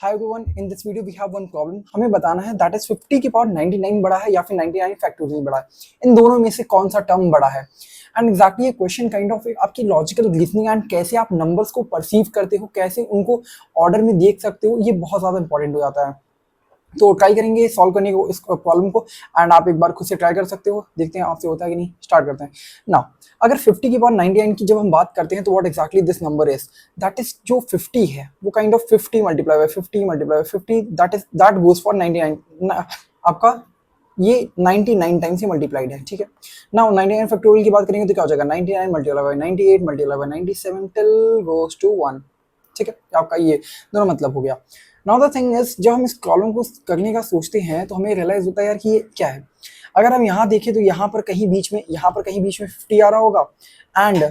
Hi everyone, in this video we have one problem. हमें बताना है दैट इज 50 की पावर 99 बड़ा है या फिर 99 फैक्टोरियल बड़ा है। इन दोनों में से कौन सा टर्म बड़ा है। एंड एग्जैक्टली ये क्वेश्चन काइंड ऑफ आपकी लॉजिकल रीजनिंग एंड कैसे आप नंबर्स को परसीव करते हो, कैसे उनको ऑर्डर में देख सकते हो, ये बहुत ज़्यादा इंपॉर्टेंट हो जाता है। तो ट्राई करेंगे सॉल्व करने को इस प्रॉब्लम को। एंड आप एक बार खुद से ट्राई कर सकते हो, देखते हैं आपसे होता है कि नहीं। स्टार्ट करते हैं ना। अगर 50 की पावर 99 की जब हम बात करते हैं तो what exactly this number is, that is जो 50 है वो kind of 50 multiply by 50 multiply by 50, that goes for 99। आपका ये 99 टाइम्स ही मल्टीप्लाइड है, ठीक है ना। 99 फैक्टोरियल की बात करेंगे तो क्या हो जाएगा 99 multiply by 98 multiply by 97 till goes to 1, ठीक है। आपका ये दोनों मतलब हो गया। नाउ द थिंग इज, जब हम इस प्रॉब्लम को करने का सोचते हैं तो हमें रियलाइज होता है यार कि ये क्या है। अगर हम यहाँ देखें तो यहाँ पर कहीं बीच में 50 आ रहा होगा। एंड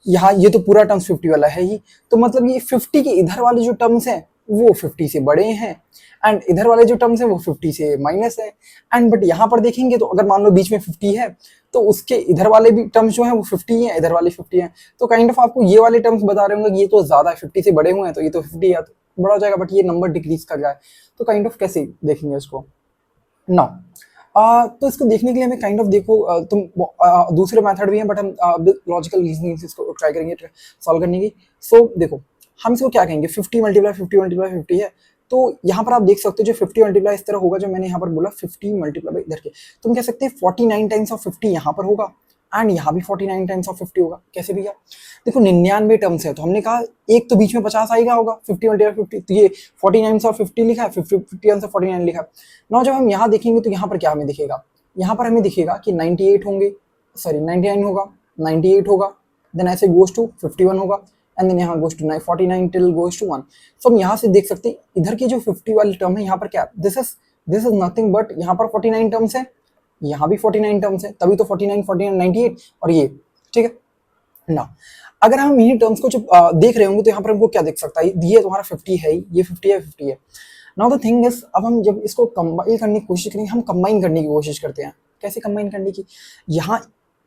यहाँ ये तो पूरा टर्म्स 50 वाला है ही, तो मतलब ये 50 के इधर वाले जो टर्म्स हैं वो 50 से बड़े हैं एंड इधर वाले जो टर्म्स हैं वो 50 से माइनस है। एंड बट यहाँ पर देखेंगे तो अगर मान लो बीच में 50 है तो उसके इधर वाले भी टर्म्स जो हैं वो 50 हैं, इधर वाले 50 हैं। तो काइंड ऑफ आपको ये वाले टर्म्स बता रहे होंगे कि ये तो ज़्यादा है, 50 से बड़े हुए हैं तो ये तो 50 है, तो बड़ा हो जाएगा, बट ये नंबर डिक्रीज कर जाए तो काइंड ऑफ कैसे देखेंगे इसको ना। तो इसको देखने के लिए हमें काइंड ऑफ देखो दूसरे मेथड भी हैं, बट हम लॉजिकल रीजनिंग से इसको ट्राई करेंगे सॉल्व करने की। सो देखो हम इसको क्या कहेंगे, 50 मल्टीप्लाई 50 मल्टीप्लाई 50 है। तो यहाँ पर आप देख सकते हो जो 50 मल्टीप्लाई इस तरह होगा, जो मैंने यहाँ पर बोला 50 मल्टीप्लाई इधर के, तो हम कह सकते हैं 49 टाइम्स ऑफ 50 यहाँ पर होगा एंड यहाँ भी 49 टाइम्स ऑफ 50 होगा। कैसे भैया, देखो 99 टर्म्स है तो हमने कहा एक तो बीच में 50 आएगा होगा, 50 मल्टीप्लाई 50, तो ये 49 ऑफ 50 लिखा है, 50 ऑफ 49 लिखा है ना। जब हम यहाँ देखेंगे तो यहाँ पर क्या हमें दिखेगा, यहाँ पर हमें दिखेगा कि 98 होंगे, सॉरी 99 होगा, 98 होगा, देन ऐसे गोज टू 51 होगा एंड देन यहाँ goes to 49 till goes to 1। So हम यहाँ से देख सकते हैं इधर की जो 50 वाली टर्म है यहाँ पर क्या, दिस इज नथिंग बट यहाँ पर 49 टर्म्स है, यहाँ भी 49 टर्म्स है, तभी तो 49 49 98 और ये, ठीक है ना। अगर हम इन्हीं टर्म्स को जब देख रहे होंगे तो यहाँ पर हमको क्या दिख सकता है, ये तुम्हारा 50 है, ये 50 है, 50 है। नाउ द थिंग इज, अब हम जब इसको कंबाइन करने की कोशिश करेंगे, हम कंबाइन करने की कोशिश करते हैं। कैसे कंबाइन करने की, यहाँ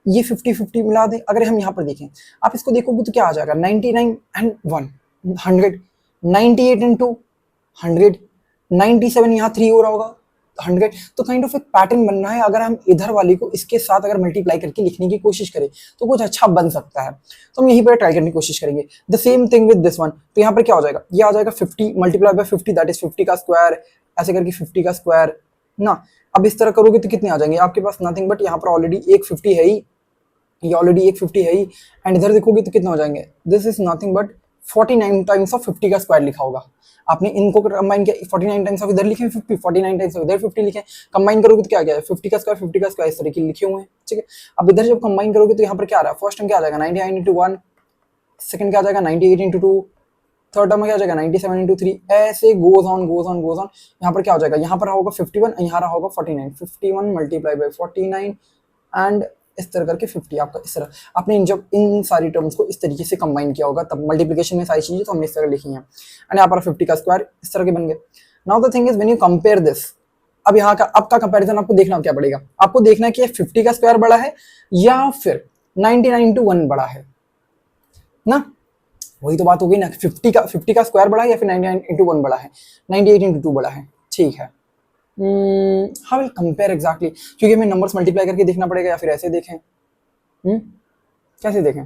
ये 50-50 मिला दें। अगर हम यहाँ पर देखें, आप इसको देखोगे तो क्या आ जाएगा 99 एंड 1 100, 98 इंटू 100, 97 यहाँ 3 हो रहा होगा 100। तो काइंड ऑफ एक पैटर्न बनना है। अगर हम इधर वाली को इसके साथ अगर मल्टीप्लाई करके लिखने की कोशिश करें तो कुछ अच्छा बन सकता है, तो हम यहीं पर ट्राई करने की कोशिश करेंगे। The same thing with this one, तो यहाँ पर क्या हो जाएगा, ये आ जाएगा 50 मल्टीप्लाई बाय 50, दैट इज 50 का स्क्वायर, ऐसे करके 50 का स्क्वायर ना। अब इस तरह करोगे तो कितने आ जाएंगे आपके पास, नथिंग बट यहाँ पर ऑलरेडी एक 50 है ही, ये ऑलरेडी एक 50 है ही। एंड इधर देखोगे तो कितने हो जाएंगे, this is nothing but 49 times of 50 का स्क्वायर लिखा होगा। आपने इनको कंबाइन किया, 49 टाइम्स ऑफ इधर लिखे 50, 49 टाइम्स ऑफ इधर 50 लिखे, कंबाइन करोगे तो क्या गया 50 का स्क्वायर 50 का स्क्वायर इस तरह के लिखे हुए हैं, ठीक है। अब इधर जब कंबाइन करोगे तो यहाँ पर क्या आ रहा है, फर्स्ट टर्म क्या आ जाएगा 99 इंटू 1, सेकंड क्या आ जाएगा 98 इंटू 2, थर्ड टर्म में क्या आ जाएगा 97 इंटू 3, ऐसे goes on goes on goes on. यहाँ पर क्या हो जाएगा, यहाँ पर होगा 51, यहाँ रहा होगा 49, 51 मल्टीप्लाई बाई 49 एंड इस तरह करके 50 आपका इस तरह। आपने जब इन सारी टर्म्स को इस तरीके से कंबाइन किया होगा तब मल्टीप्लिकेशन में सारी चीजें तो हमने इस तरह लिखी हैं एंड यहाँ पर 50 का स्क्वायर इस तरह के बन गए। Now the thing is when you compare this, अब यहाँ का अब का कंपैरिजन आपको देखना क्या पड़ेगा, आपको देखना है कि 50 का स्क्वायर बड़ा है या फिर 99 इंटू 1 बड़ा है ना। वही तो बात हो गई ना, 50 का स्क्वायर बड़ा है या फिर 99 इंटू 1 बड़ा है, 98 इंटू 2 बड़ा है, ठीक है। हाउ विल कंपेयर एग्जैक्टली, क्योंकि हमें नंबर्स मल्टीप्लाई करके देखना पड़ेगा या फिर ऐसे देखें, कैसे देखें।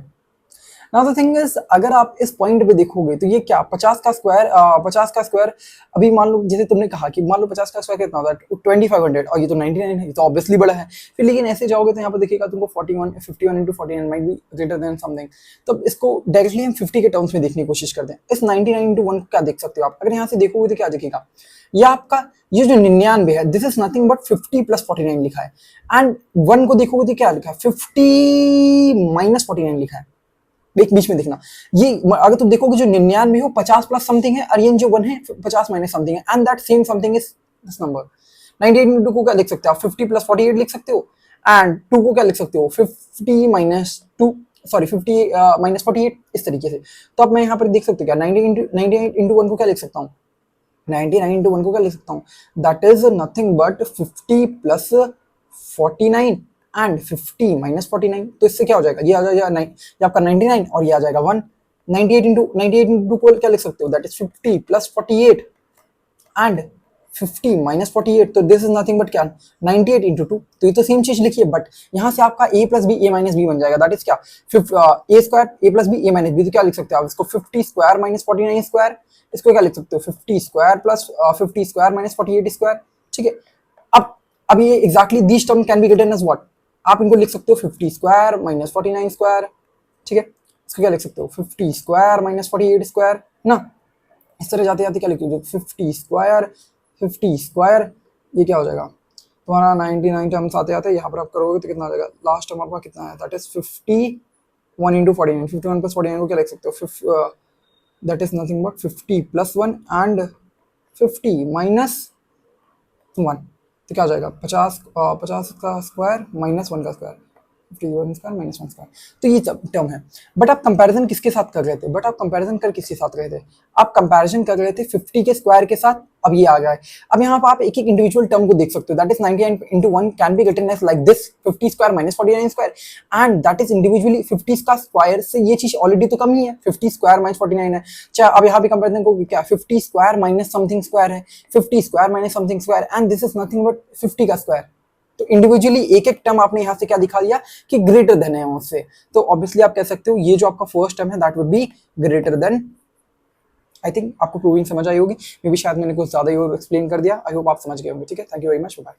नाउ द थिंग इज, अगर आप इस पॉइंट पे देखोगे तो ये क्या 50 का स्क्वायर अभी मान लो, जैसे तुमने कहा कि मान लो 50 का स्क्वायर कितना होता है 2500 और ये तो 99 है, ये तो ऑब्वियसली बड़ा है। फिर लेकिन ऐसे जाओगे तो यहाँ पर देखिएगा तुमको 51 into 49 might be greater than something. तो इसको डायरेक्टली हम 50 के टर्म्स में देखने की कोशिश करते हैं। इस 99 इंटू 1 क्या देख सकते हो आप, अगर यहाँ से देखोगे तो क्या दिखेगा, ये आपका ये जो 99 है this is nothing but 50 plus 49 लिखा है एंड 1 को देखोगे तो क्या लिखा है 50 माइनस 49 लिखा है। एक बीच में देखना, ये अगर तुम देखोगे जो 99 हो 50 प्लस समथिंग है और ये जो 1 है 50 माइनस समथिंग है and that same something is this number. 98 into को क्या लिख सकते हो आप 50 प्लस 48 लिख सकते हो एंड 2 को क्या लिख सकते हो 50 माइनस 2, सॉरी 50 माइनस 48 इस तरीके से। तो अब मैं यहाँ पर देख सकते हो क्या 98 इंटू 1 को क्या लिख सकता हूँ, 99 इंटू 1 को क्या लिख सकता हूँ, that is nothing but 50 plus 49 and 50 minus 49। तो इससे क्या हो जाएगा, ये आ जाएगा ये आपका 99 और ये आ जाएगा 1। 98 इंटू को क्या लिख सकते हो, that is 50 plus 48 and 50 minus 48, तो दिस इज नथिंग बट क्या 98 इंटू 2, तो ये तो सेम चीज लिखिए, बट यहाँ से आपका a plus B A minus B बन जाएगा, दैट इज क्या A square A plus B A minus B, तो क्या लिख सकते हो आप इसको 50 स्क्वायर माइनस 49 स्क्वायर, इसको क्या लिख सकते हो 50 square plus 50 square minus 48 square, ठीक है। अब ये exactly this term can be written as what, आप इनको लिख सकते हो 50 स्क्वायर माइनस 49 स्क्वायर, ठीक है। इसको क्या लिख सकते हो 50 स्क्वायर माइनस 48 स्क्वायर ना, इस तरह जाते जाते क्या लिख दो 50 स्क्वायर, ये क्या हो जाएगा तुम्हारा 99 टर्म्स आते आते यहाँ पर आप करोगे तो कितना आ जाएगा, लास्ट टर्म आपका कितना है, दैट इज 51 इंटू 49, 51 प्लस 49 को क्या लिख सकते हो, that is nothing but 50 plus 1 and 50 minus 1, तो क्या हो जाएगा 50 का स्क्वायर माइनस 1 का स्क्वायर, 51 स्क्वायर माइनस 1 स्क्वायर, तो ये टर्म है। बट आप कंपैरिजन किसके साथ कर रहे थे, किसके साथ रहे थे, आप कंपैरिजन कर रहे थे 50 के स्क्वायर के साथ, अब ये आ गया है। अब यहाँ पर आप एक एक इंडिविजुअल टर्म को देख सकते हो, that is 99 into 1 can be written as like this 50 square minus 49 square, and that is individually 50 का स्क्वायर से ये चीज ऑलरेडी तो कम ही है, 50 स्क्वायर माइनस 49 है, चाहे अब यहाँ पे कंपैरिजन को क्या 50 स्क्वायर माइनस समथिंग स्क्वायर है, 50 square minus something square, and this is nothing but 50 का स्क्वायर, तो इंडिविजुअली एक एक टर्म आपने यहाँ से क्या दिखा दिया कि ग्रेटर देन है उससे, तो ऑब्वियसली आप कह सकते हो ये जो आपका फर्स्ट टर्म है that would be greater than. I think आपको प्रूविंग समझ आई होगी, मे बी शायद मैंने कुछ ज्यादा ही एक्सप्लेन कर दिया, आई होप आप समझ गए होंगे, ठीक है। Thank you very much, bye.